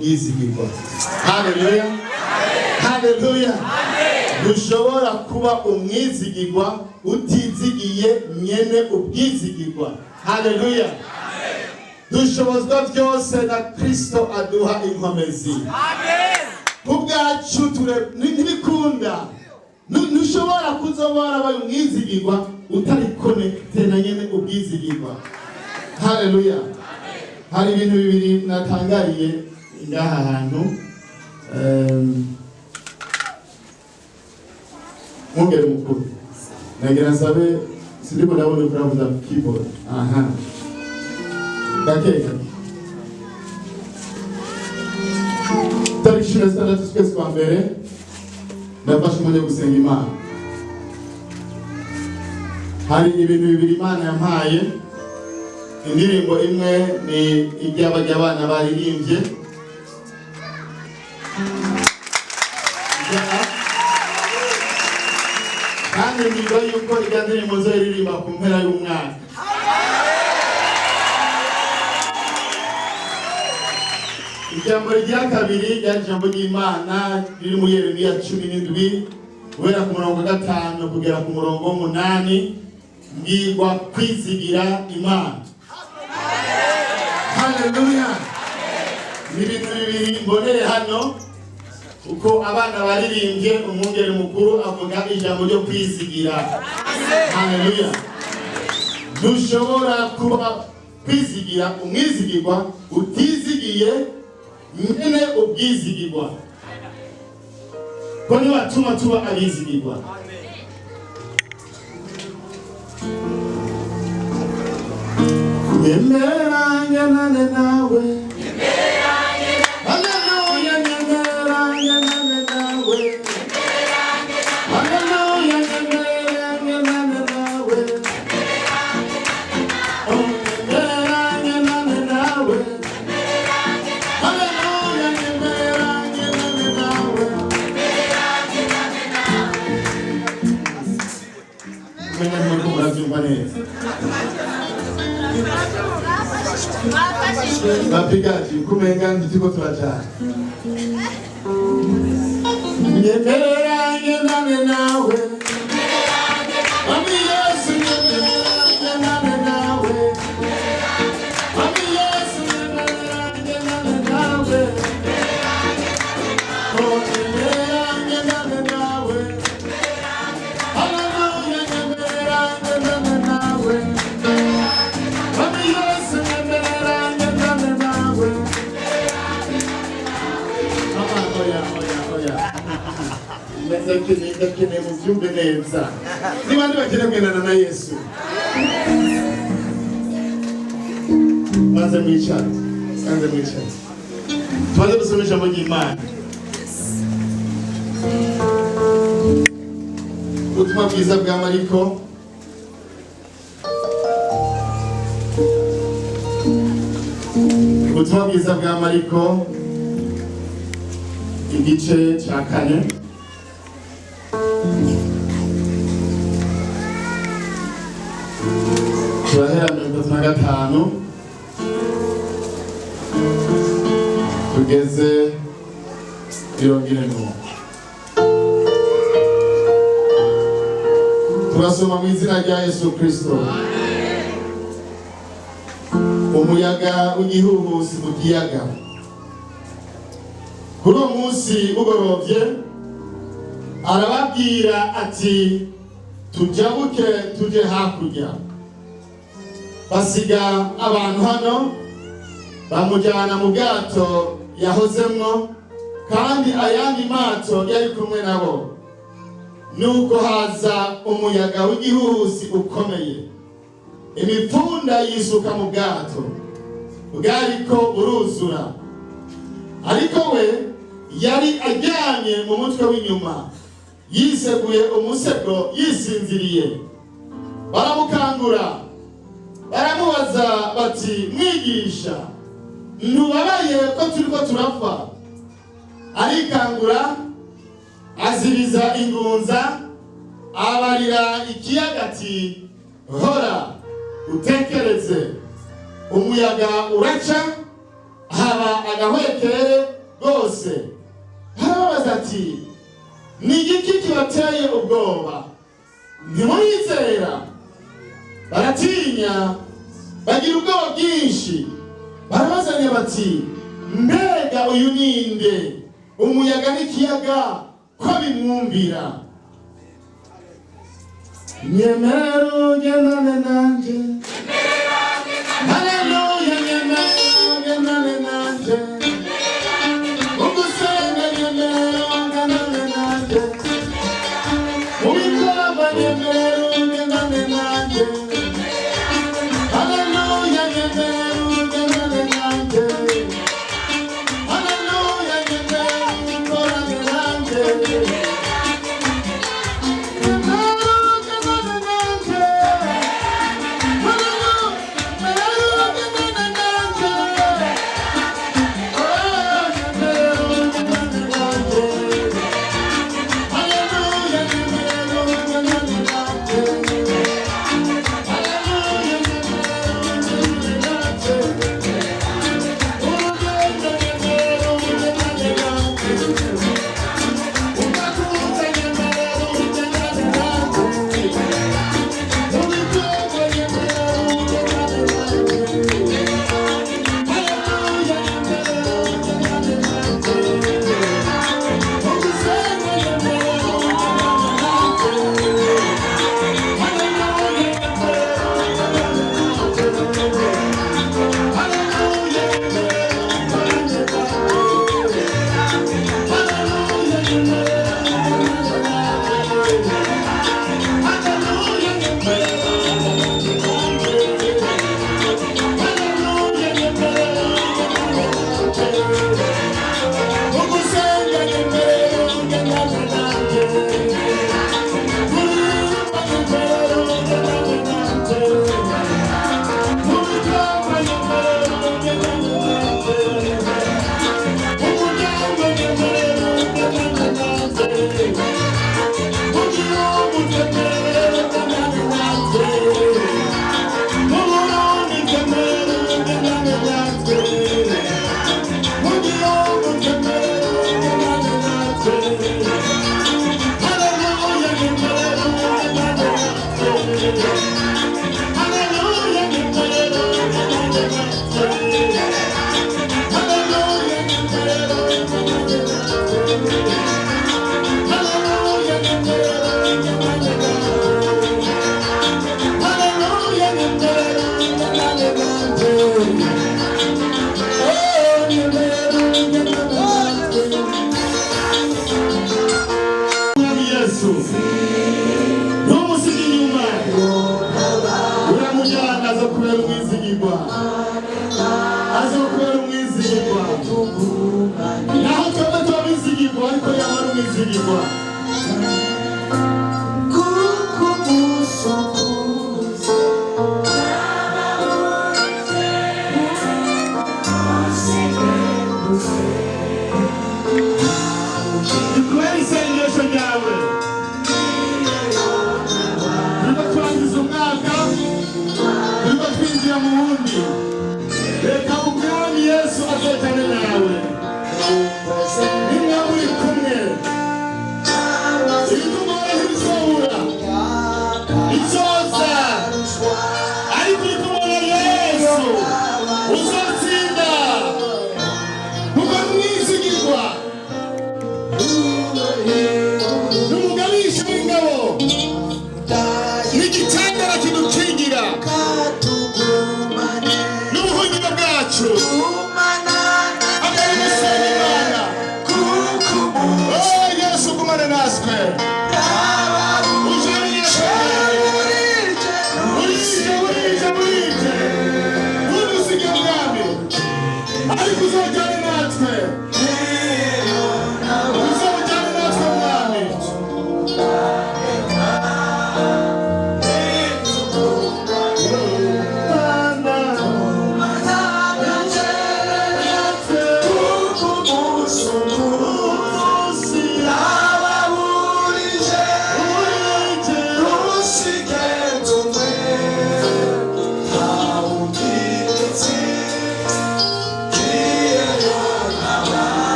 Yizigirwa. Haleluya. Haleluya. Dushobora kuba umwizigirwa utizigiye nyene ubwizigirwa. Haleluya. Dushobozwa byose na Kristo aduha inkomezi. Amen. Kubwacu ntibikunda. Nushobora kuzobora abaye umwizigirwa utari connected na nyene ubwizigirwa. Haleluya. Hari ibintu bibiri natangariye ngaha hantu mwongere mukuru nagira nsabe sindiko ndabona kuravuza keyboard gakeka tariki 16 twese kwa mbere ndafashe umwanya wo gusenga Imana. Hari ibintu bibiri Imana yampaye. Indirimbo imwe ni iby'abana baririmbye kandi niba yuko iyo ndirimbo ziririmba ku mpera y'umwaka. Ijambo rya kabiri ryari ijambo ry'Imana riri muri Yeremiya 17 guhera ku murongo 5 kugera ku murongo 8 mbwirwa kwizigira Imana. Haleluya. Ni ibintu bibiri mbonere hano uko abana baririmbye umwungere mukuru avuga ijambo ryo kwizigira. Haleluya. Dushobora kuba kwizigira umwizigirwa utizigiye nyene ubwizigirwa. Ko ni watuma tuba abizigirwa. Yemeranya nane nawe. Haleluya, yemeranya nane nawe. Haleluya, yemeranya nane nawe. Yemeranya nane nawe. Haleluya, yemeranya nane nawe. Menya mwiko muravyumva neza. Bapigaji kumenga nditiko turajana. Yemeranya nane nawe. Mami Yesu yemeranya nane nawe. Mami Yesu yemeranya nane nawe. Oh yemeranya nane nawe. Haleluya yemeranya nane nawe. Mami Yesu yemeranya nane nawe. Ndakene muvyumve neza. Ni bandi bakene kugendana na Yesu. Maze mwicare. Tumaze gusoma ijambo ry'Imana. Ubutumwa bwiza bwa Mariko. Ubutumwa bwiza bwa Mariko. Igice cya 4. Turahera 35 tugeze 70. Turasoma mu izina rya Yesu Kristo. Umuyaga w'igihuhusi mu kiyaga. Kuri uwo munsi ugorovye arababwira ati tujabuke tuje hakurya. Basiga abantu hano bamujyana mu bwato yahozemwo kandi ayandi mato yari kumwe nabo. Nuko haza umuyaga w'igihuhusi ukomeye, imipfunda yisuka mu bwato bwariko buruzura, ariko we yari ajyanye mu mutwe w'inyuma yiseguye umusego yisinziriye. Baramukangura baramubaza bati mwigisha ntubabaye ko turiko turapfa? Arikangura aziriza ingunza abarira ikiyaga ati hora utekereze. Umuyaga uraca haba agahwekere rwose. Harabaza ati ni igiki kibateye ubwoba? Ntimuyizera? Baratinya, bagira ubwoba bwinshi. Barabazanya bati mbega uyu ninde? Umuyaga n'ikiyaga ko bimwumvira. Nyemera ugendane nanje, haleluya, nyemera ugendane nanje, ugusenga nyemera ugendane nanje, ubikorwa nyemera ugendane nanje, haleluya, nyemera ugendane nanje, haleluya, nyemera ukorane nanje.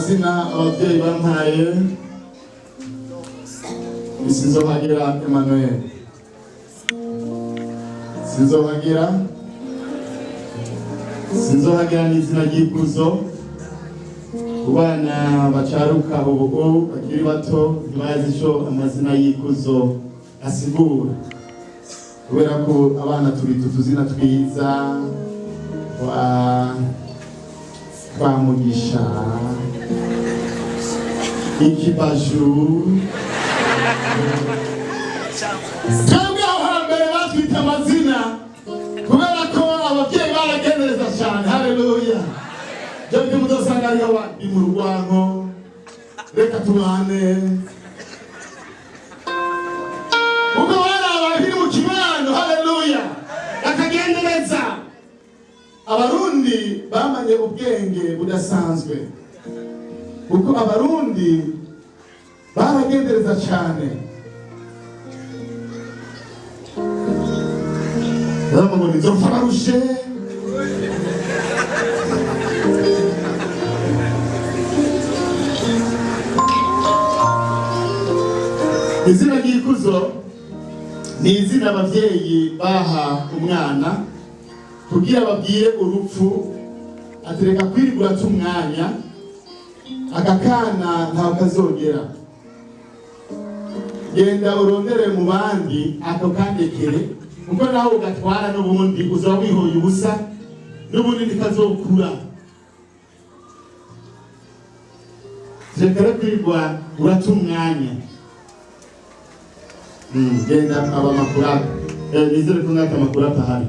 amazina ababyeyi bampaye Sinzohagera Emmanuel, Sinzohagera n'izina ry'ikuzo. Ku bana bacaruka ubu bakiri bato ntibazi icyo amazina y'ikuzo asigura, kubera ko abana turi utuzina twiza kwa Mugisha, Ikibaju, twebwe aho hambere batwita amazina kubera ko ababyeyi baragendereza cyane. Haleluya. Jya mudasanga ari abandi mu rwanko, reka tubane ubwo bari abahiri mu kibano. Haleluya. Akagendereza. Abarundi bamanye ubwenge budasanzwe, kuko abarundi baragendereza cyane. Ngo nizopfa barushe, izina ry'ikuzo ni izina ababyeyi baha umwana kugira babwire urupfu atereka kwirigura cy'umwanya, aka kana ntawe kazogera, genda urondere mu bandi ako kandekere, kuko nawe ugatwara n'ubundi uzaba wihoye ubusa, n'ubundi ntikazokura. Rekera kwirigwa urata umwanya. Genda aba makurata, nizere ko ngata makurata hari.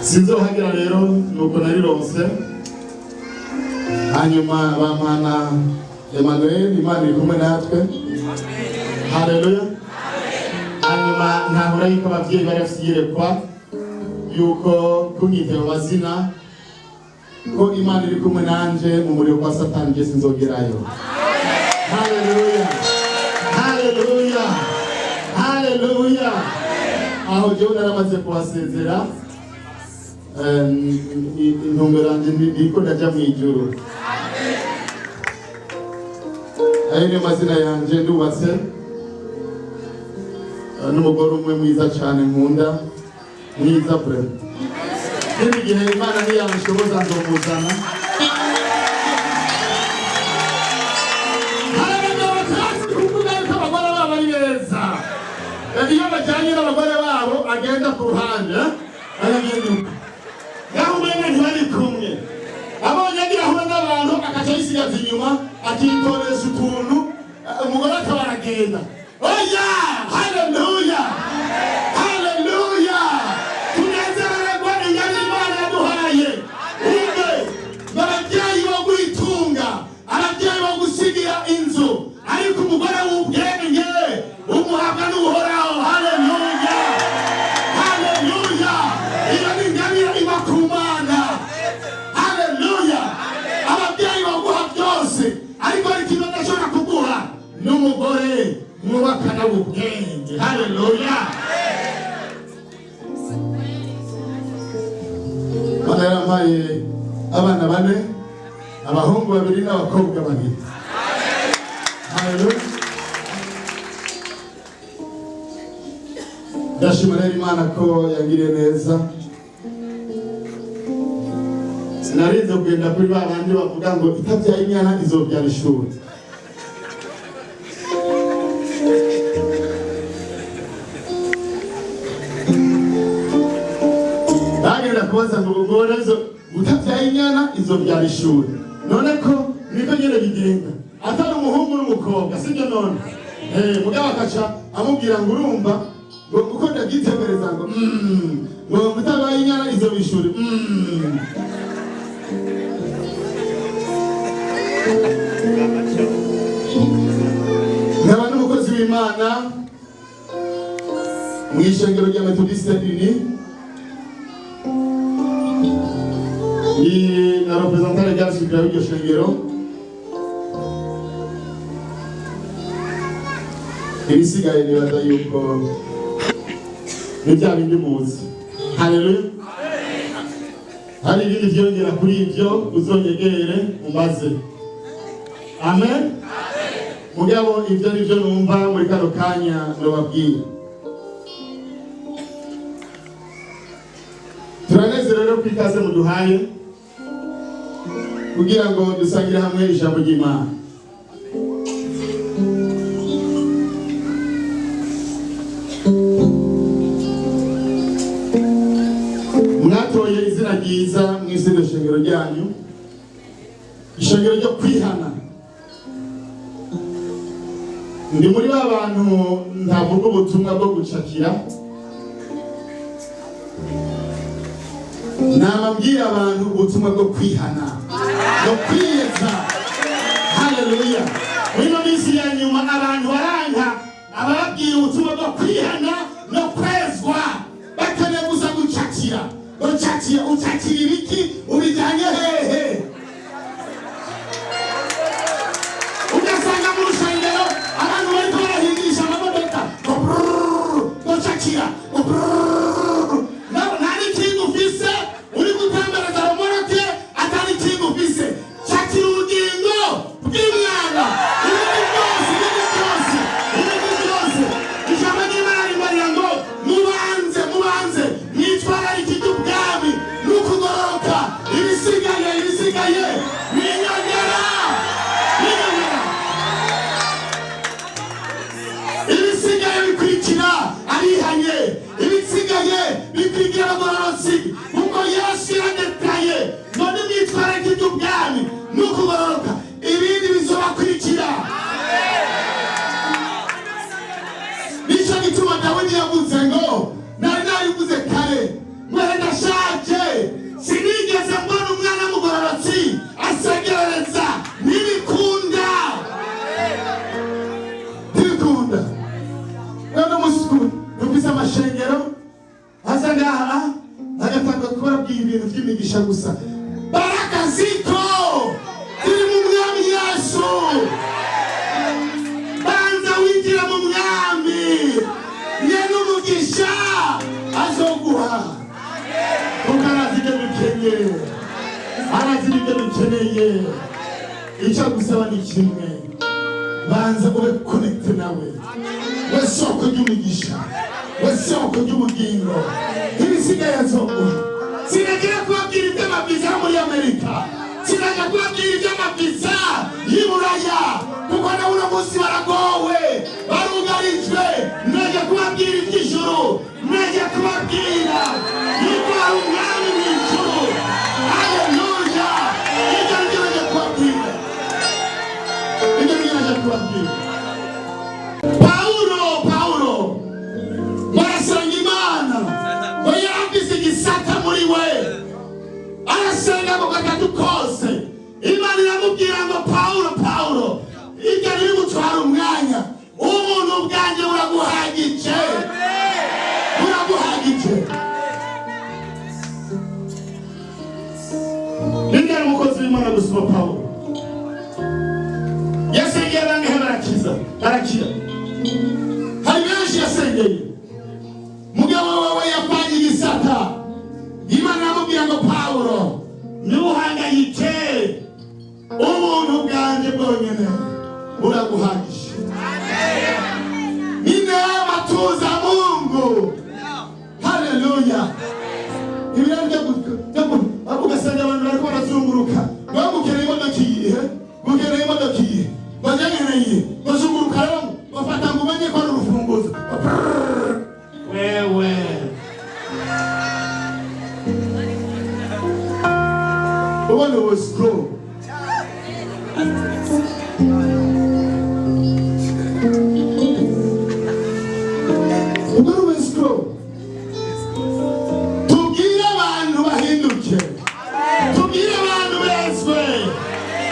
Sinzohagera rero nuko narironse, hanyuma bampana Emmanuel, Imana iri kumwe natwe. Haleluya. Hanyuma ntahura yuko ababyeyi bari bafite iyerekwa yuko kunyita ayo mazina ko Imana iri kumwe nanje mu muriro kwa Satani nje sinzogerayo. Haleluya. Haleluya. Haleluya. Aho jewe naramaze kuhasezera, intumbero yanjye niko ndajya mu ijuru. Ayo niyo mazina yanjye, ndubatse n'umugore umwe mwiza cyane nkunda, mwiza bre. N'indi gihe Imana niyamushoboza nzomuzana. Abagore babo ari beza, iyo bajyanye n'abagore babo agenda ku ruhande, aragenduka yaho umenya ntibari kumwe, abonye agira ahure n'abantu agaca yisigaza inyuma akitoresha utuntu, umugore akaba aragenda. Oya! Haleluya! Haleluya! Tunezererwa inyana Imana yaduhaye. Umwe ababyeyi bo gutunga, ababyeyi bo gusigira inzu, ariko umugore w'ubwenge umuhabwa n'uhoraho. Haleluya! Haleluya! Iyo ni ingabire iba ku Mana. Haleluya! Ababyeyi baguha byose, ariko hari ikintu badashobora kuguha n'umugore mwubakana ubwenge. Haleluya. Mana yarampaye abana 4, abahungu 2 n'abakobwa 2. Haleluya. Ndashima rero Imana ko yagiriye neza. Sinarinze kugenda kuri babandi bavuga ngo itabyaye inyana izobyara ishuri. Kubaza ngo ubwo izo utabyaye inyana izobyara ishuri. None ko niko nyene bigenda, atari umuhungu n'umukobwa, sibyo none? Mugabo akaca amubwira ngo urumva ngo uko ndabyitegereza ngo utabaye inyana izoba ishuri. Nkaba n'umukozi w'Imana mu ishengero rya Methodiste Uni, na representant legal supérieur w'iryo shengero. ibisigaye nibaza yuko ni bya bindi muzi. Haleluya. Hari ibindi byongera kuri ibyo uzonyegere umaze. Amen. Mugabo ibyo nibyo numva muri kano kanya ndababwira. Turaneze rero kwikaze muduhaye kugira ngo dusangire hamwe ijambo ry'Imana. Mwatoye izina ryiza mw'isendo shengero ryanyu, ishengero ryo kwihana. Ndi muri ba bantu ntavuga ubutumwa bwo gucakira, nababwira abantu ubutumwa bwo kwihana no kwiyeza. Haleluya. Muri minsi ya nyuma abantu baranga ababwira ubutumwa bwo kwihana no kwezwa, bakeneye gusa gucakira. Gucakira, ucakira ibiki ubijyanye hehe? Ugasanga mu rusengero abantu bariko barahindisha amamodoka gucakira nari kintu ufise uri gutambareza romoroke atari kintu ufise. Cakira ubugingo bw'Imana. Ibindi byose ijambo ry'Imana rimarira ngo mubanze mwitwararike iby'ubwami n'ukugororoka. Ibisigaye binyongera. Ibisigaye bikurikira abihanye, ibisigaye bikurikira abagororotsi, kuko Yesu yaradetaye ngo nimwitwararike iby'ubwami n'ukugororoka ibindi bizobakurikira. Nicyo gituma Dawidi yavuze ngo narivuze kare ngo ndashaje sinigeze mbona umwana w'umugororotsi asegerereza. Ntibikunda. None musikuru numvise amashengero aza ngaha agatanga kubabwira ibintu by'imigisha gusa. Baraka ziko ziri mu mwami Yesu. Banza winjira mu mwami, nyene umugisha azoguha. Kuko arazi ibyo dukeneye. Icyo gusaba ni kimwe, banza ube connect nawe. We soko ry'umugisha, we soko ry'ubugingo. Ibisigaye azoguha. Sinagira kubabwira iby'amaviza muri Amerika, sinagira kubabwira iby'amaviza y'i Buraya, kuko na uno munsi baragowe, barugarijwe. Naje kubabwira iby'ijuru, naje kubabwira yuko hari umwami mw'ijuru. Haleluya. Ibyo nibyo naje kubabwira. Paulo marasenga Imana ngo yaragize igisata muri we, arasenga ngo gatatu kose. Imana iramubwira ngo Paulo ibyo biri gutwara umwanya, ubuntu bwanjye buraguhagije. Ninde ari umukozi w'Imana gusoma Paulo? Yasengeye abantu barakira. Hari benshi yasengeye. Mugabo wawe yapanye igisata. Imana iramubwira ngo Paulo ntuhangayike, ubuntu bwanjye bwonyene buraguhagije. Ni neema tu za Mungu. Haleluya. Ibiranga ugasanga abantu bariko barazunguruka bamukeneye imodoka iyihe bajanyeneye bazunguruka rero bafata ngo umenye ko ari urufunguzo. Wewe ubona uwo scroll tubwire abantu bahinduke, tubwire abantu bezwe,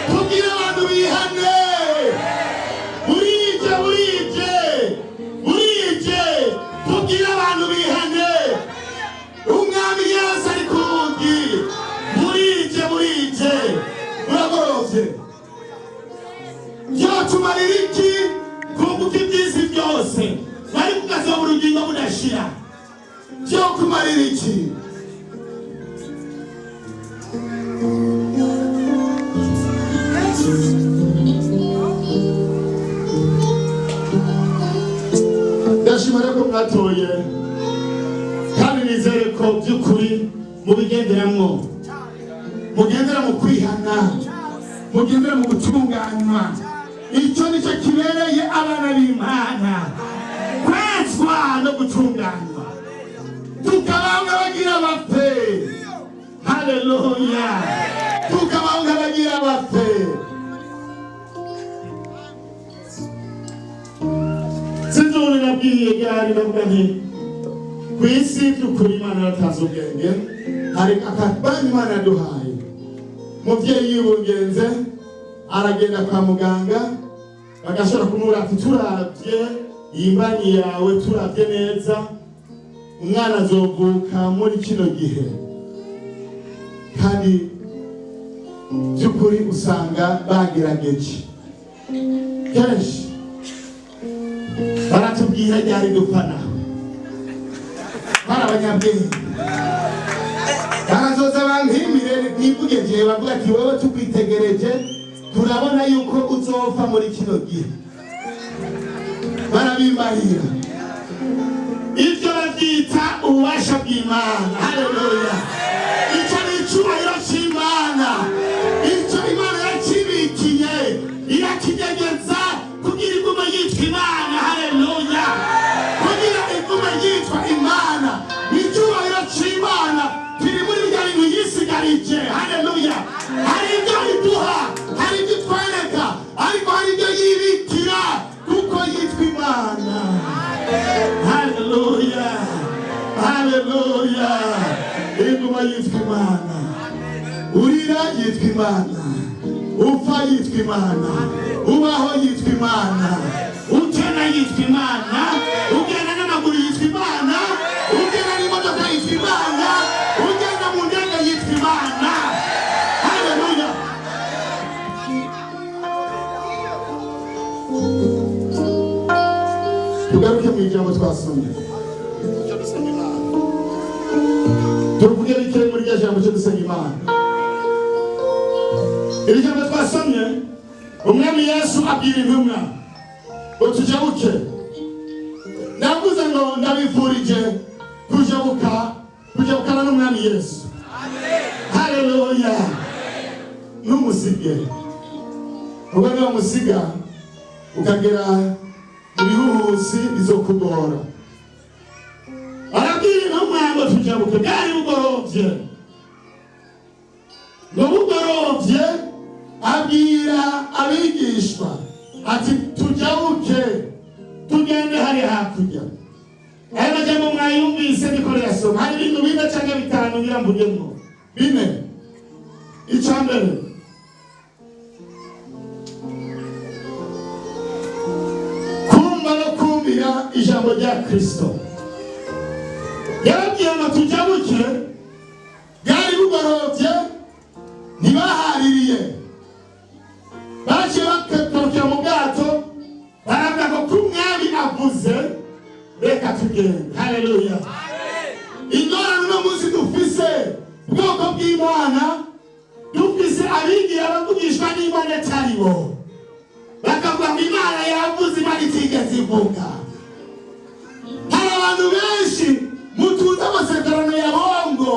tubwire abantu bihane. Burije tubwire abantu bihane. Umwami Yesu ari ku rugi. Burije uragorofye. Byotumarira iki kunguka iby'isi byose? bigashira byo kumarira iki? Ndashimira ko mwatoye kandi nizere ko by'ukuri mubigenderamwo, mugendera mu kwihana, mugendera mu gutunganywa. Icyo nicyo kibereye abana b'Imana, kwezwa no gutunganywa, tukabaho nk'abagira bapfe. Haleluya, tukabaho nk'abagira bapfe. Sinzuri nabwiye ryari ndavuga nti ku isi by'ukuri Imana yaratanze ubwenge, hari akabani Imana yaduhaye. Muvyeyi y'ubungenze aragenda kwa muganga, bagashobora kumubwira ati turavye iyi mbanyi yawe, turavye neza umwana azovuka muri kino gihe. Kandi by'ukuri usanga bagerageje kenshi, baratubwira ryari dupfa nawe, bari abanyabwenge. Barazoza bankimire nivuge jewe, bavuga ati wewe tukwitegereje turabona yuko uzopfa muri kino gihe. Barabimbahira, ibyo babyita ububasha bw'Imana. Haleluya, icyo ni icyubahiro cy'Imana. Icyo Imana yakibikiye irakigegeza kugira igume yitwa Imana. Haleluya, kugira igume yitwa Imana. Icyubahiro cy'Imana kiri muri bya bintu yisigarije. Haleluya, hari ibyo iduha, hari ibyo itwereka, ariko hari ibyo yibikira kuko yitwa Imana. Haleluya, haleluya, iguma yitwa Imana. Urira yitwa Imana, upfa yitwa Imana, ubaho yitwa Imana, ukena yitwa Imana, ugenda n'amaguru yitwa Imana, ugenda n'imodoka yitwa Imana, ugenda mu ndege yitwa Imana. Haleluya. Tugaruke mu ijambo twasomye, tuvuge bikeye muri rya jambo cyo gusenga Imana. Iri jambo twasomye, umwami Yesu abwira intumwa ngo tujabuke. Navuze ngo ndabifurije kujabukana n'umwami Yesu. Haleluya, ntumusige. Ubwo niba musiga ukagera mu bihuhusi bizokugora. Arabwira intumwa ngo tujabuke. Bwari bugorovye, ngo bugorovye abwira abigishwa ati tujabuke tugende hari hakurya. Aya majambo mwayumvise niko yasoma. Hari ibintu bine cyangwa bitanu ngira mvugemo. Bine. Icambere, kumva no kumvira ijambo rya Kristo. Yarabwiye ngo tujabuke, bwari bugorovye, ntibahaririye. Baciye bakarukira mu bwato, baravuga ngo ko umwami avuze reka tugende. Haleluya, ingorane uno munsi dufise ubwoko bw'Imana, dufise abigira bavugishwa n'Imana atari bo, bakavuga ngo Imana yavuze, Imana itigeze ivuga. Hari abantu benshi mutunze amasezerano ya bongo.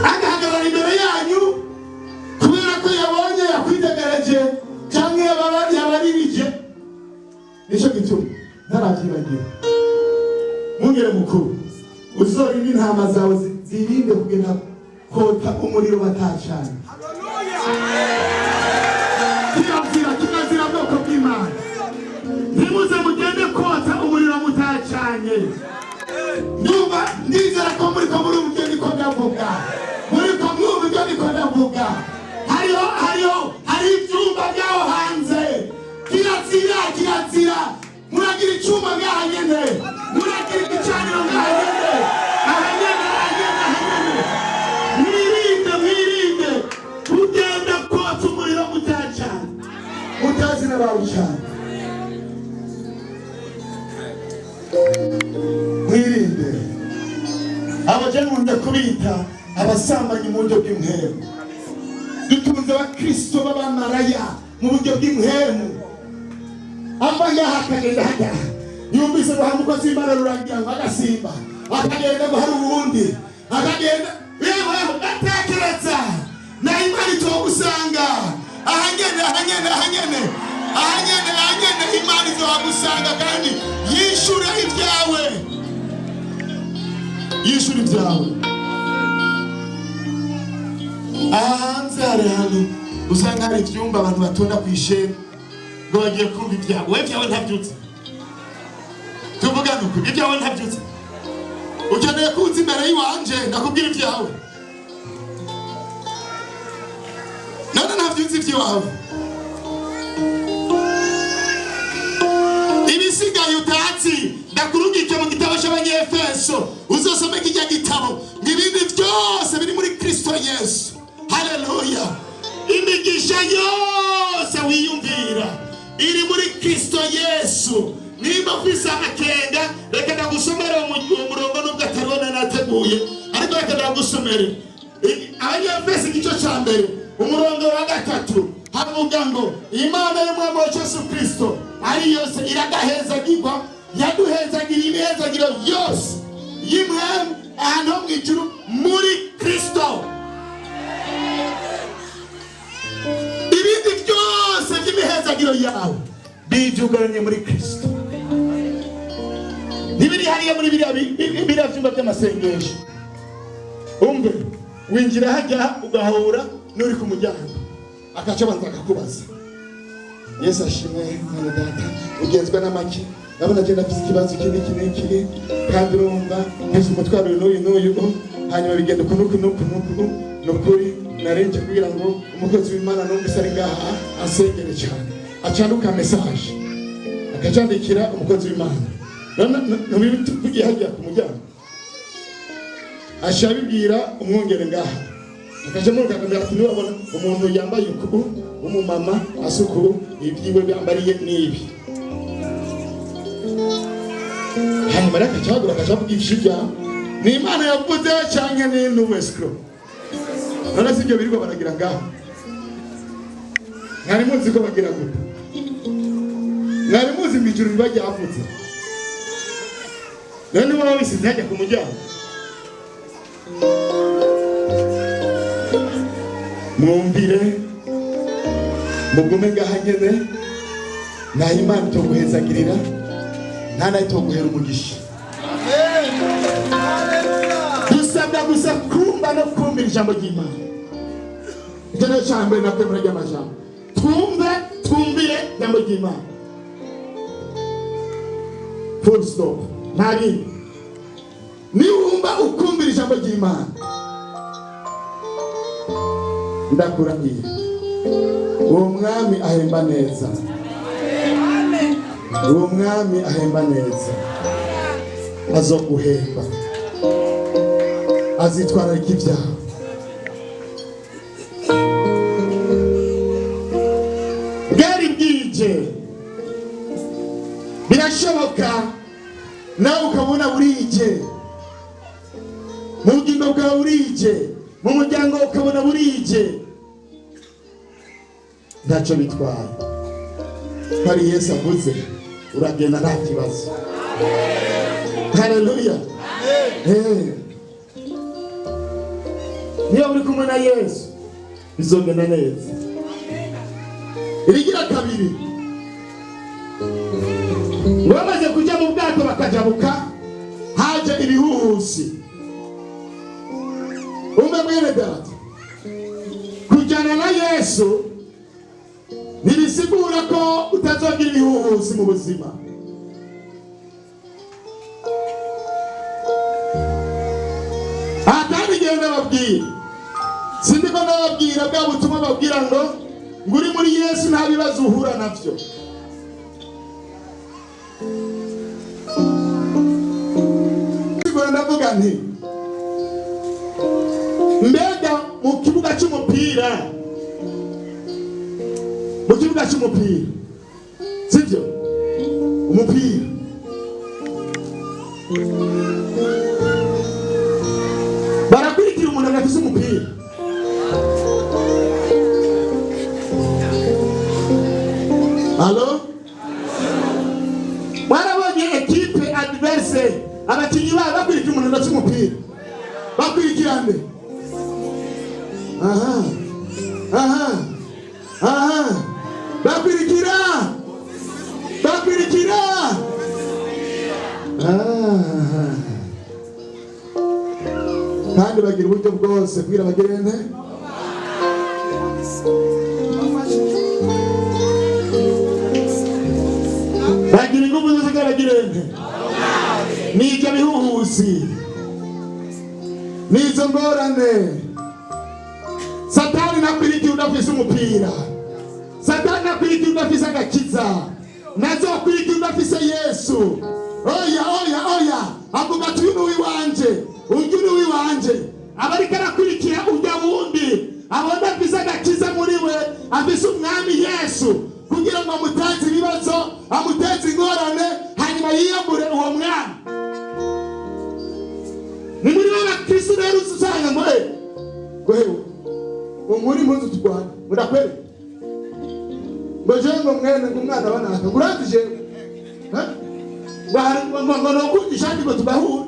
Agahagarara imbere yanyu kubera ko yabonye yakwitegereje cyangwa yabaririje. Nicyo gituma ntaravyibagira. Mungere mukuru, uzorinde intama zawe zirinde kugenda kota umuriro batacanye. Kirazira bwoko bw'Imana, ntimuze mugende kota umuriro mutacanye. Ndumva ndizera ko muri ko muri ubwo niko ndavuga, muri ko mwumva ibyo niko ndavuga. Hari ibyumba byaho hanze. Kirazira muragira icyuma ngaha nyene, muragira igicaniro ngaha nyene, mwirinde kugenda kota umuriro mutacanye. utazi n'abawe cyane. Mwirinde abajya nkunda kubita abasambanyi mu buryo bw'inkwemu. Dutunze abakristo b'abamaraya mu buryo bw'inkwemu. Ambaye akagenda hajya yumvise ngo umukozi w'Imana rurangira ngo agasimba akagenda ngo hari ubundi akagenda yewe gatekereza na Imana itogusanga ahanyene Imana izogusanga kandi yishura ibyawe hanze hari hano usanga hari ibyumba abantu batonda ku isheni ngo bagiye kumva ibyawe. We byawe ntabyutse, tuvugane ukuri, ibyawe ntabyutse. Ukeneye kuza imbere y'iwanje ndakubwira ibyawe, none ntabyutse iby'iwawe. Ibisigaye utatsi ndakurungike mu gitabo cy'Abanyefeso, uzosome kijya gitabo n'ibindi byose biri muri Kristo Yesu. Haleluya! Imigisha yose wiyumvira iri muri Kristo Yesu. Nimba ufise amakenga reka ndagusomere umurongo nubwo ataribona nateguye, ariko reka ndagusomere Abanyefeso igice cya mbere umurongo wa 3 havuga ngo Imana y'Umwami wacu Yesu Kristo ari yose iragahezagirwa, yaduhezagira imihezagiro yose y'imwemu ahantu ho mu ijuru muri Kristo. Ibindi byose by'imihezagiro yawe bibyugaranye muri Kristo. Nibiri hariya muri biriya byumba by'amasengesho. Umve winjira hajya ugahura n'uri ku muryango akaca banza akakubaza, Yesu ashimwe mwana data, ugenzwe n'amaki, nabona agenda afite ikibazo kiri kandi urumva mfise umutwaro n'uyu hanyuma bigenda kunuku nukuri narenje kugira ngo umukozi w'Imana numvise ari ngaha asengere cyane, acanduka message akacandikira umukozi w'Imana. Nubitugiye hajya ku muryango ashabibwira umwongere ngaha akaje mu ruganda ati niwabona umuntu yambaye ukubu umumama asukuru ibyiwe byambariye nibi, hanyuma akacagura akavuga ishijya ni Imana yavuze cyangwa ni n'uwescro. None sibyo biriko baragira ngaha, mwari muzi ko bagira gute? Mwari muzi mbijuru bajya havutse? None wowe wisize hajya ku muryango mwumvire mugume ngaha nyene, nta Imana itoguhezagirira, nta nayo itoguhera umugisha. Dusabwa gusa kumva no kumvira ijambo ry'Imana. Icyo ni cyo mbere nakwe muri aya majambo, twumvire ijambo ry'Imana, full stop. Nari niwumva ukumvira ijambo ry'Imana ndakurahiye uwo mwami ahemba neza, uwo mwami ahemba neza, azoguhemba, azitwararika ibyaha. Bwari bwije birashoboka nawe ukabona burije, mu bugingo bwawe burije, mu muryango ukabona burije, ntacyo bitwaye. Hari Yesu avuze uragenda nta kibazo. Haleluya. Niyo uri kumwe na Yesu bizogenda neza. Irigira kabiri, bamaze kujya mu bwato bakajabuka haje ibihuhusi. Umwe mwene data kujyana na Yesu ntibisigura ko utazogira ibihuhusi mu buzima. Atari genda babwira, sindiko ndababwira bwa butumwa babwira ngo nguri muri Yesu nta bibazo uhura navyo. Ndavuga nti mbega mu kibuga cy'umupira mu kibuga cy'umupira, sibyo? Umupira barakurikira umuntu agafise umupira. Halo? Barabonye ekipe adverse abakinyi babo bakurikira umuntu agafise umupira, bakurikira nde? Bakurikira kandi bagira uburyo bwose kugira bagire nte. Bagira ingufu zose kugira bagire nte. Nibyo bihuhusi, nizo ngorane. Satani nakwirikiye udafise umupira, Satani nakwirikiye udafise agakiza, nazo kwirikiye udafise Yesu. Oya avuga ati uyu ni uwiwanje, uyu ni uwiwanje. Abariko arakurikira urya wundi abona afise agakiza muri we, afise umwami Yesu kugira ngo amuteze ibibazo, amuteze ingorane, hanyuma yiyambure uwo mwami. Ni muri bo bakristo rero usanga ngo hewe muri mpuzu turwana murakwere ngo mwene ngumwana banaka ngurandije ngo nokundisha ndi ngo tubahura.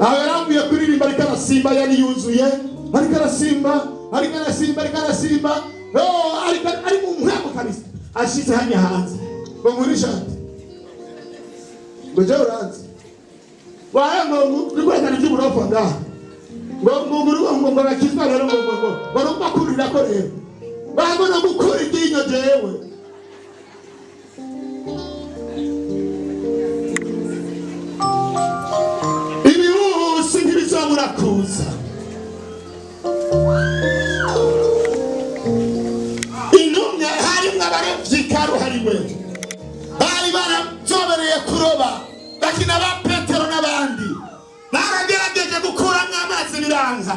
Aho yarambuye kuririmba ariko arasimba, yari yuzuye ariko arasimba ari mu mwaka kabisa, ashize hanya hanze ngo murisha ngo je uranze waye ngo rikwenda n'iburofa ngaha ngo bakizwa rero ngo bakurira ko rero babona gukura iginyo jewe. Ibihusi ntibizabura kuza, intumwa harimwo abarevyi karuhariwe bari barazobereye kuroba bakina ba Petero n'abandi, baragerageje gukuramwo amazi biranka.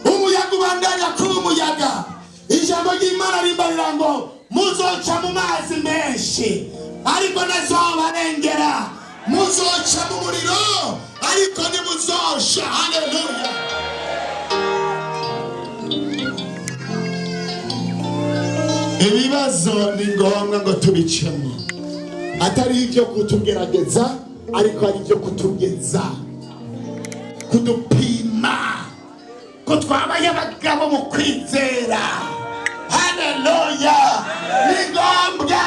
Umuyaga ubandanya kuba umuyaga, ijambo ry'Imana rimbarira ngo muzoca mu mazi menshi ariko ntazobarengera, muzoca mu muriro ariko ntimuzosha. Haleluya! Ibibazo ni ngombwa ngo tubicemo, atari ibyo kutugerageza ariko ari ibyo kutugeza, kudupima ko twabaye abagabo mu kwizera. Haleluya! Ni ngombwa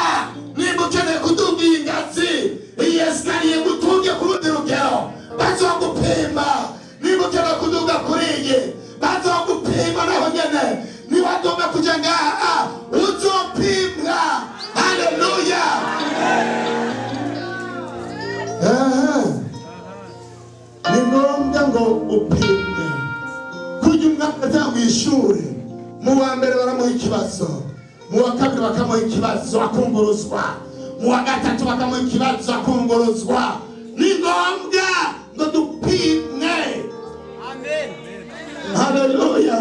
nimba ukeneye kuduga ingazi iyesikariye gutunge ku rundi rugero bazogupima, nimba ukeneye kuduga kuri iyi bazogupima naho nyene, niwadome kuja ngaha uzopimwa. Haleluya! Ni ngombwa ngo upimwe. Kuja umwana atanga ishuri, mu wa mbere baramuha ikibazo, mu wa kabiri bakamuha ikibazo akunguruzwa, mu wa gatatu bakamuha ikibazo akunguruzwa. Ni ngombwa ngo dupimwe. Amen. Haleluya!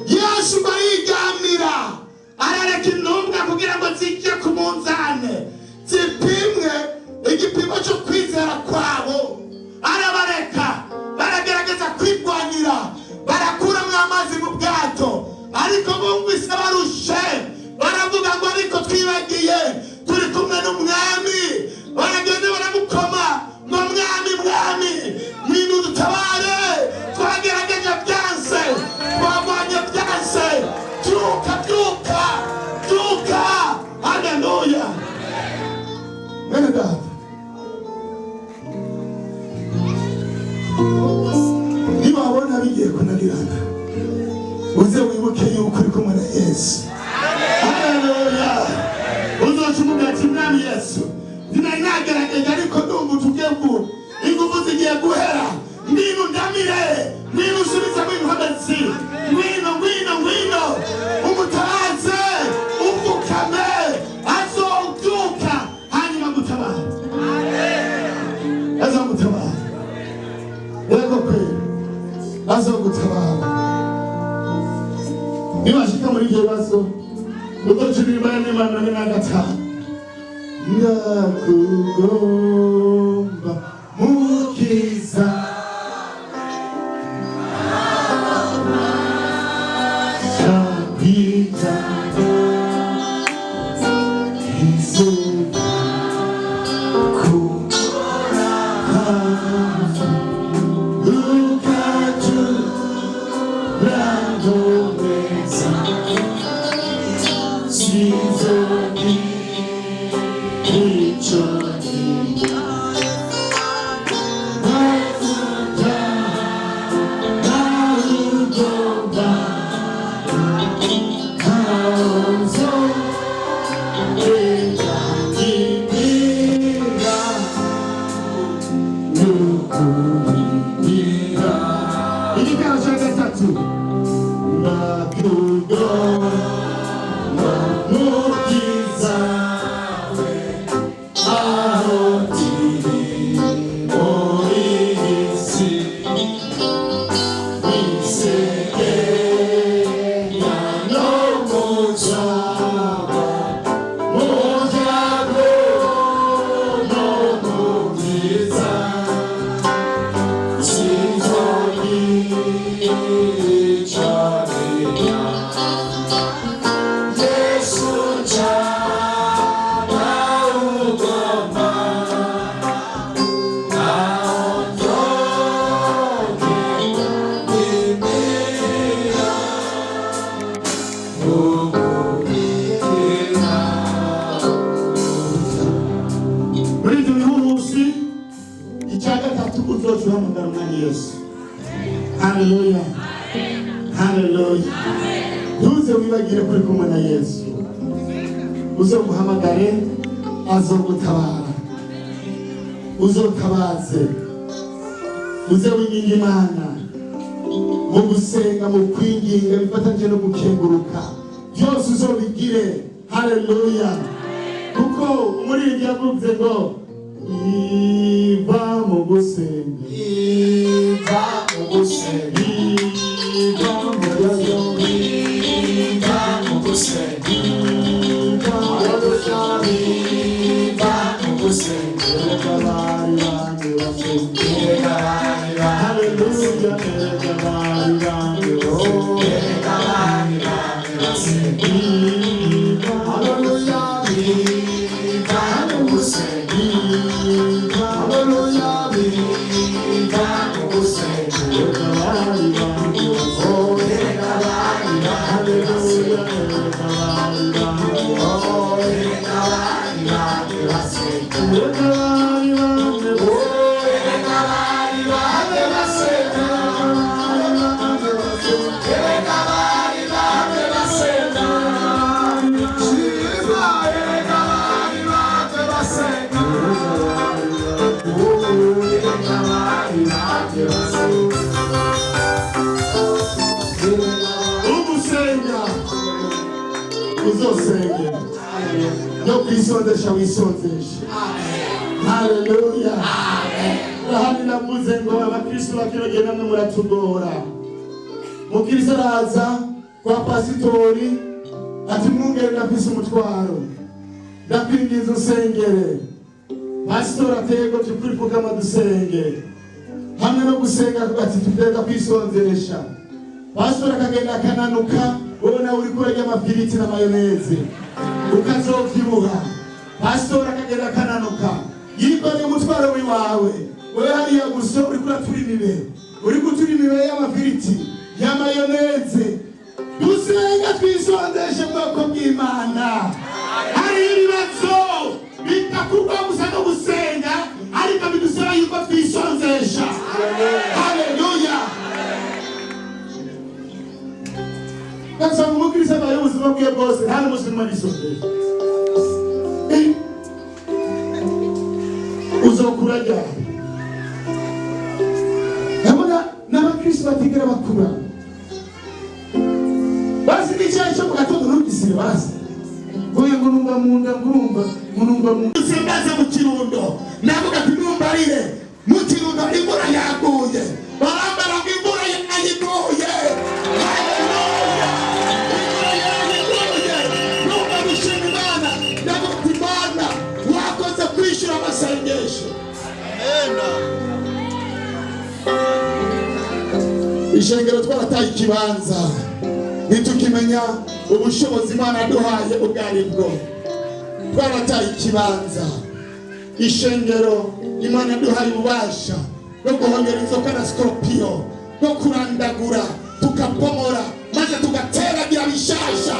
Yesu barigamira arareka intumwa kugira ngo zijye ku munzane zipimwe igipimo cyo kwizera kwabo, arabareka baragerageza kwirwanira, barakuramo amazi mu bwato, ariko bumvise barushe baravuga ngo ariko twibagiye turi kumwe n'umwami. Baragenda baramukoma ngo mwami mwinu dutabare, twagerageje byanse, twagwanye byanse, byuka. Haleluya! Mwene data, niba wabona bigiye kunanirana uze wibuke yuko uri kumwe na Yesu. Haleluya! Uzoca umubwira ati mwami Yesu, dinari nagerageje ariko ndumva utugiye ingufu zigiye guhera, ngwino ndamire, ngwino usubizemo inkomezi, ngwino umutabaze, upfukame, azobyuka hanyuma gutabara. Azogutabara, yego kweli azogutabara. nibashika muri ibyo bibazo ubwo turirimba n'Imana n'agatanu ndakugomba mukiza shapita Yesu kukora ukatu rangomeza sizoki Hallelujah. Hallelujah. Ntuze wibagire kuri kumwe na Yesu. Uzomuhamagare azogutabara. Uzotabaze. Uze winginga Imana. Mu gusenga, mu kwinginga bifatanye no gukenguruka. Byose uzobigire. Hallelujah. Kuko umuririmbyi yavuze ngo iva mu gusenga. Iva mu gusenga. Iva mu gusenga. Iva mu gusenga. Iva mu gusenga. Hallelujah. Uzosenge no kwisondesha wisondesha. Hallelujah. Rahani navuze ngo abakristo bakirogeye namwe muratugora. Mukristo araza kwa pasitori ati mwungere ndafise umutwaro ndakwingiza usengere. Pasitori atego tukurifuka dusenge hamwe no gusenga ati tugenda kwisondesha. Pasitori akagenda akananuka ubona uri kurya amafiriti na mayoneze ukazovyibuha. Pasitori akagenda akananuka yibone umutwaro wiwawe wewe hariya gusa uri kuratura imibe, uri gutura imibe y'amafiriti ya mayoneze. Dusenga twisondeshe bwoko bw'Imana. Hari ibibazo bitakurwa gusa no gusenga ariko bidusaba yuko twisondesha. Hallelujah. Kansa umukristo abaye ubuzima bwe bwose nta n'umuslimu arisondesha. Uzokura ryari? Ndabona n'abakristo batigera bakura. Basi n'icyayi cyo mu gatondo n'ugisire basi. Ngoye ngo numva mu nda ngurumva mu usembaza mu Kirundo. Navuga ati numbarire mu Kirundo imvura yaguye. Barambara ngo imvura yayiguye. Hallelujah. ishengero twarataye ikibanza nitukimenya ubushobozi Imana duhaye ubwari bwo. Twarataye ikibanza ishengero Imana duhaye ububasha bwo guhongera inzoka na skorpiyo, bwo kurandagura tukapomora maze tugateragira bishasha.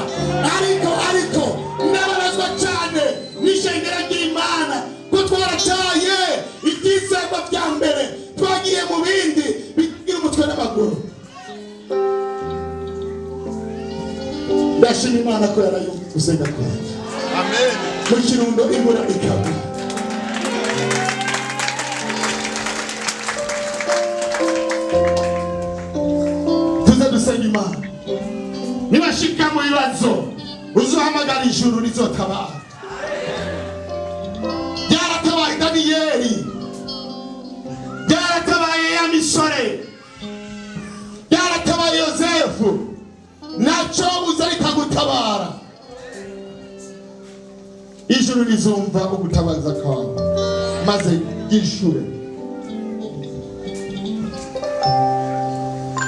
Ariko ndababazwa cyane n'ishengero ry'Imana ko twarataye ibyizerwa bya mbere, twagiye mu bindi bigira umutwe n'amaguru. Ndashima Imana ko yarayumva gusenga kwanjye. Amen. Mu Kirundo imvura ikagwa. Dusenga Imana. Nibashika mu bibazo uzohamagara ijuru rizotabara. Byaratabaye Daniyeli, byaratabaye ya misore, byaratabaye Yosefu, nacyo buza rikagutabara. Ijuru rizumva ugutabaza kwawe maze ryishure.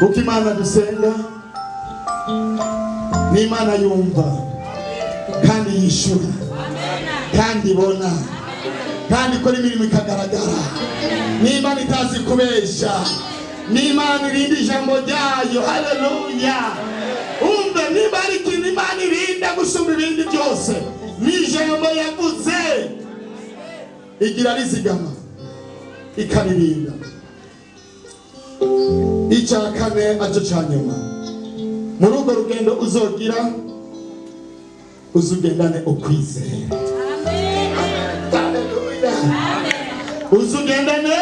Uko Imana dusenga ni Imana yumva kandi yishura kandi ibona kandi ikora imirimo ikagaragara. Ni Imana itazi kubesha, ni Imana irinda ijambo ryayo. Haleluya. Umve niba ari ikintu Imana irinda gusumba ibindi byose ni ijambo yavuze, igira rizigama ikaririnda. Icya kane aco ca nyuma, muri urwo rugendo uzogira uzugendane ukwizera. Haleluya. Uzugendane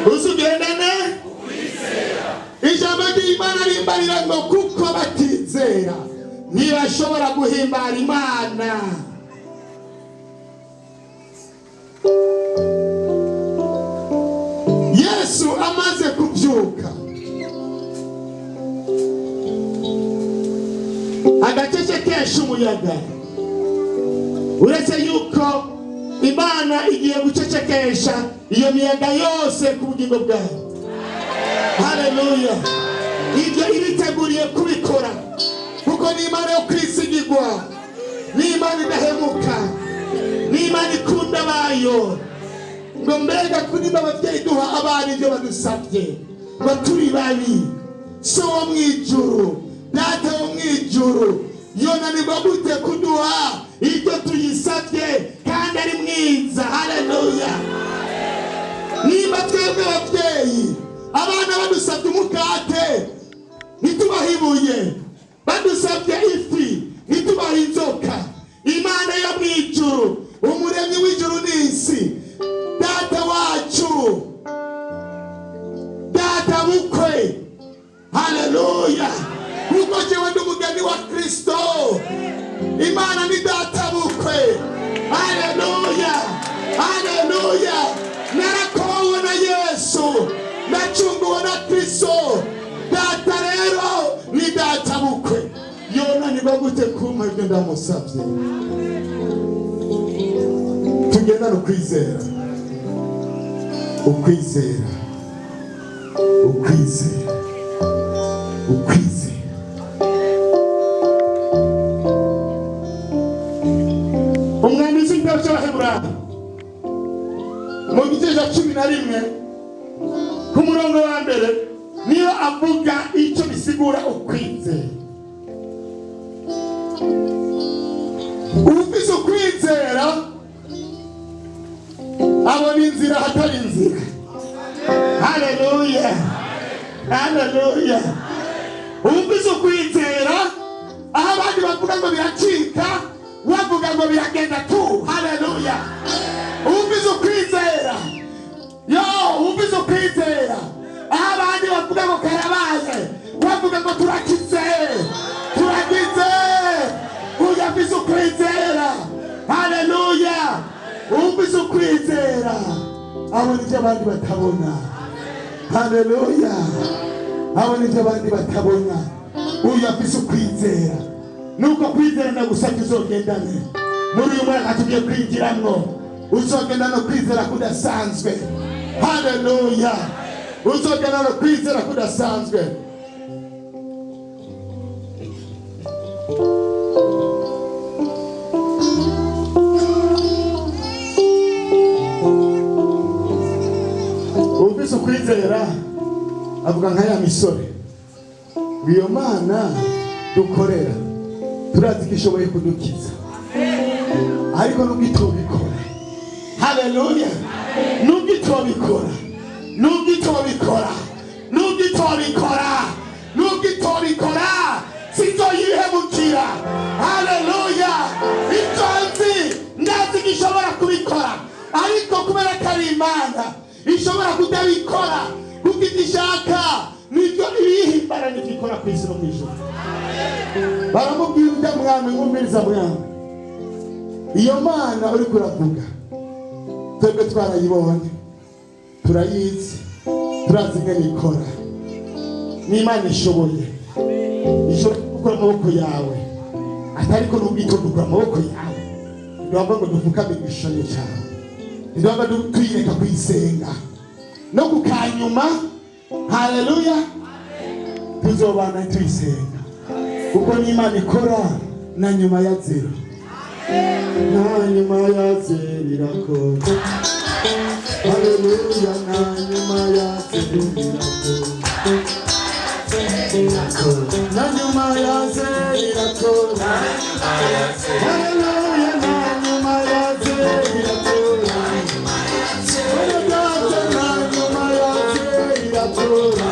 ukwizera. Ijambo ry'Imana rimbarira ngo kuko batizera ntibashobora guhimbara Imana. Yesu amaze kubyuka agacecekesha umuyaga, uretse yuko Imana igiye gucecekesha iyo miyaga yose ku bugingo bwawe. Haleluya. Ibyo iriteguriye kubikora kuko ni Imana yo kwisigirwa, ni Imana idahemuka, ni Imana ikunda abayo. Ngo mbega kuri ababyeyi duha abana ibyo badusabye ngo turi babi, so wo mw'ijuru, data wo mw'ijuru yonanirwa gute kuduha ibyo tuyisabye kandi ari mwiza. Haleluya. Niba twebwe ababyeyi abana badusabye umukate ntitubaha ibuye, badusabye ifi ntitubaha inzoka, Imana yo mw'ijuru, umuremyi w'ijuru n'isi, data wacu, data bukwe. Haleluya. Kuko jewe ndi umugeni wa Kristo, Imana ni data bukwe. Haleluya. Haleluya. Narakowe na Yesu, nacunguwe na Kristo. Data rero ni data bukwe. Yonanirwa gute kumpa ibyo ndamusabye? Tugendane ukwizera. Ukwizera. Umwanditsi w'igitabo cy'Abaheburayo mu gice cya 11 ku murongo wa mbere niyo avuga icyo bisigura ukwizera. Ufise ukwizera abona inzira hatari inzira. Haleluya. Haleluya. Ufise ukwizera aho abandi bavuga ngo biracika, wavuga ngo biragenda tu. Haleluya. Ufise ukwizera, ufise ukwizera aho abandi bavuga ngo karabaye, wavuga ngo turakize. Ufise ukwizera. Haleluya. Ufise ukwizera abona ibyo abandi batabona. Haleluya. Abona ibyo abandi batabona. Uyu afise ukwizera. Nuko kwizera ndagusabye uzogendane muri uyu mwaka tugiye kwinjiramwo, uzogenda no kwizera kudasanzwe. Haleluya. uzogana no kwizera kudasanzwe. Ufise ukwizera avuga nka ya misore, iyo Mana dukorera turazi ko ishoboye kudukiza, ariko nubwo itobikora, haleluya, nubwo itobikora, sinzoyihemukira, haleluya. Itonzi ndazi ko ishobora kubikora, ariko kubera ko ari Imana ishobora kutabikora kuko igishaka nibyo ibihimbara nikikora ku isi no mu ijuru. Baramubwira ujya mwami, mwumviriza mwami, iyo Mana uri kuravuga twebwe twarayibonye, turayizi, turazi ingene ikora. Ni Imana ishoboye gukora amaboko yawe, atariko n'ubwito dukora amaboko yawe. Ndabona ngo dupfukame igishushanyo cyawe, ndabona tuyireka kuyisenga no kukanyuma, haleluya, tuzobana tuyisenga kuko ni Imana ikora na nyuma ya zero, na nyuma ya zero irakora, haleluya, na nyuma ya zero irakora, na nyuma ya zero irakora, haleluya, na nyuma ya zero irakora,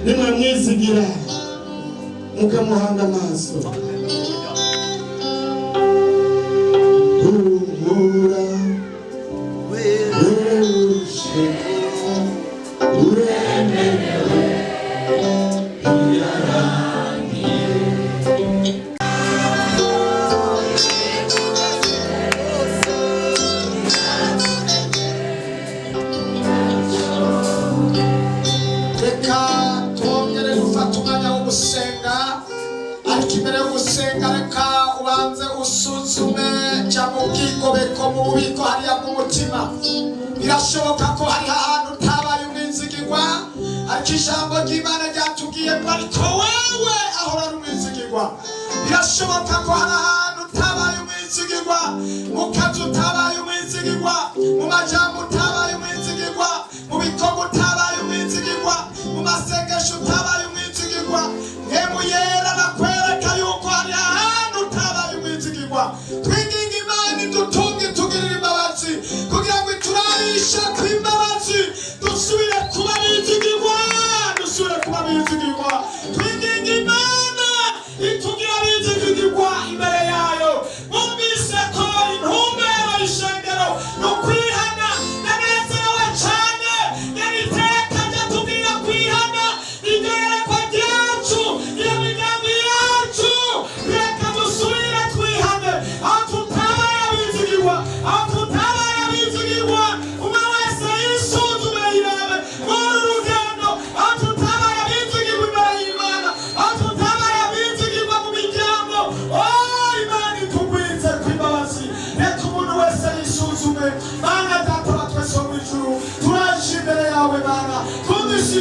nimwe mwizigira mukamuhanga amaso. Humura werushe uremerewe irarangiye. Imbere yo gusenga reka ubanze usuzume cyangwa ubwigobeko mu bubiko hariya bw'umutima. Birashoboka ko hari ahantu utabaye umwizigirwa, ariko ijambo ry'Imana ryatubwiye ko ariko wewe ahora ari umwizigirwa. Birashoboka ko hari ahantu utabaye umwizigirwa, mu kazi utabaye umwizigirwa, mu majambo utabaye umwizigirwa, mu bikorwa utabaye umwizigirwa, mu masengesho utabaye umwizigirwa. Hemu yera nakwereka yuko hari ahantu utabaye umwizigirwa. Twinginga Imana idutunge tugirire imbabazi kugira ngo iturarishe kw'imbabazi dusubire kuba bizigirwa, twinginga Imana itugira bizigirwa imbere yayo. Mwumvise ko intumbero y'ishengero no kwihana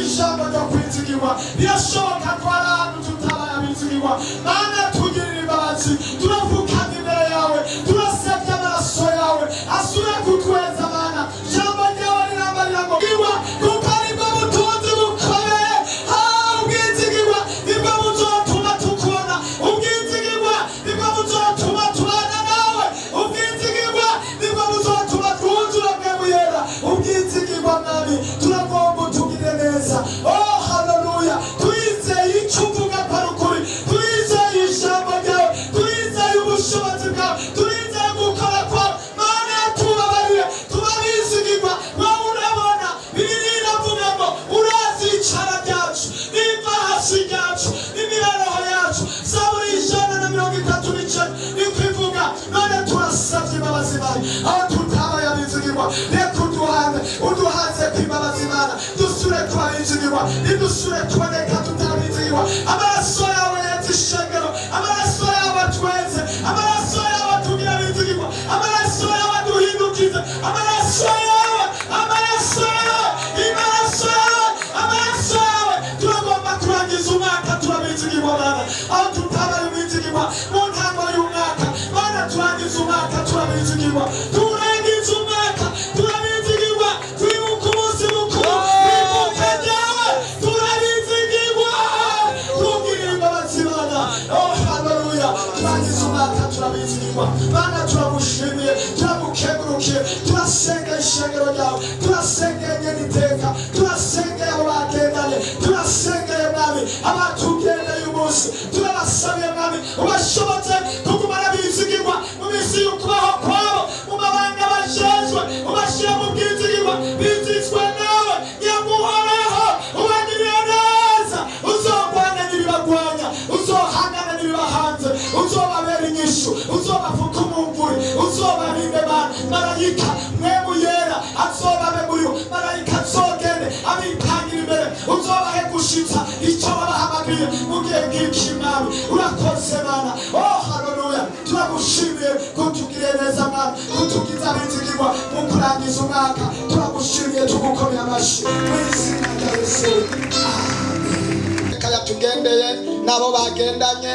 ijambo ryo kwizigirwa. Birashoboka ko hari ahantu tutabaye abizigirwa. Mana tugirire imbabazi, turavukana imbere yawe, turasabye amaraso yawe asubire kutweza. Mana ijambo ryawe rirambarira ngo iwa kuko aribwo butunzi bukomeye. Ubwizigirwa nibwo buzotuma tukubona, ubwizigirwa nibwo buzotuma tubana nawe, ubwizigirwa nibwo buzotuma twuzura bwe yera. Ubwizigirwa mwami turagomba utugire neza. Oh haleluya, twizeye icyo uvuga ko ari ukuri, twizeye ijambo ryawe, twizeye ubushobozi bwawe, twizeye gukora kwawe. Mana tubabarire, tubabizigirwa. Wowe urabona, Bibiliya iravuga ngo urazi icara ryacu n'imvahasi ryacu n'imibereho yacu. Zaburi 139 niko ivuga. None turasabye imbabazi bawe aho tutabaye abizigirwa. Reka uduhanze kw'imbabazi Mana, dusure kuba abizigirwa, nidusure kuboneka tutabizigirwa. Amaraso yawe yeza ishengero, amaraso yawe atweze, amaraso yawe atugira abizigirwa, amaraso yawe aduhindukize, amaraso yawe, amaraso yawe, amaraso yawe, amaraso yawe. Turagomba kurangiza umwaka turabizigirwa Mana, aho tutabaye abizigirwa mu ntango y'umwaka. Mana turangiza umwaka turabizigirwa, turangiza umwaka turabizigirwa. Twibuka umunsi mukuru w'ivuka ryawe, turabizigirwa. Tugirire imbabazi Mana. Oh haleluya, turangiza umwaka turabizigirwa. Mana turagushimiye, turagukengurukiye, turasengera ishengero ryawe, turasengera nyeniteka, turasengera abo bagendanye, turasengera mwami abatugendeye umunsi. Turabasabiye mwami ubashobotse kugumana bizigirwa mu minsi y'ukubaho kwabo, mu mabanga bajejwe ubashyira mu bwizigirwa. Bizizwe nawe nyaguhoraho, ubagirire neza, uzogwana n'ibibagwanya, uzohangana n'ibibahanze, uzobabera inyishu, uzobapfuka umumvuri, uzobarinde Mana. Marayika mwemu yera azobabe muri bo, marayika azogende abitangira imbere, uzobahe gushitsa icyo babahamagariye mu gihe ngiki mwami. Urakoze Mana. Oh haleluya, turagushimiye kutugiriye neza Mana, kutugiza abizigirwa mu kurangiza umwaka. Turagushimiye, tugukomeye amashyi mu izina rya Yesu. Kaya tugendeye nabo bagendanye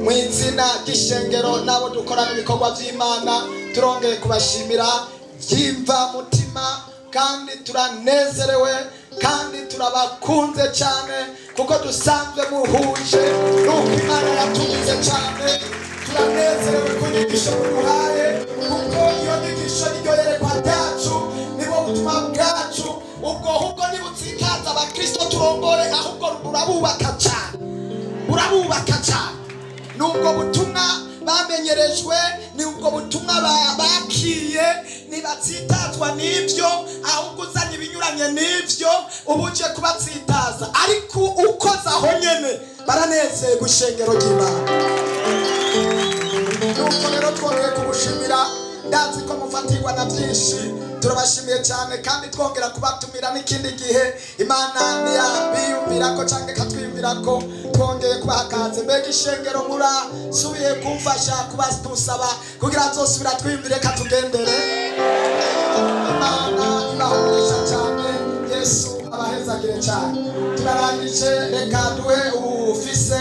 mu izina ry'ishengero, nabo dukorana ibikorwa by'Imana, turongeye kubashimira byimva mutima, kandi turanezerewe, kandi turabakunze cyane kuko dusanzwe muhuje nuko Imana yatugize cyane. Turanezerewe ku nyigisho muhaye, kuko iyo nyigisho niryo yerekwa ryacu, nibo butumwa bwacu. Ubwo nibutsikaza abakristo turongore, ahubwo burabubaka cyane, burabubaka cyane. Nubwo butumwa bamenyerejwe, ni ubwo butumwa bakiye, nibatsitazwa n'ibyo, ahubwo uzanye ibinyuranye n'ibyo ubuje kubatsitaza. Ariko ukoza aho nyene baranezeye gushengero ry'Imana. Nuko rero twongeye kugushimira, ndazi ko mufatirwa na byinshi. Turabashimiye cyane, kandi twongera kubatumira n'ikindi gihe Imana ntiyabiyumvira ko cyangwa ikatwiyumvira ko twongeye kubahakaze. Mbega ishengero murasubiye kumfasha kubasaba kugira nzosubira twiyumvire katugendere. Imana ibahurisha cyane, Yesu abahezagire cyane. Turarangije, reka duhe ufise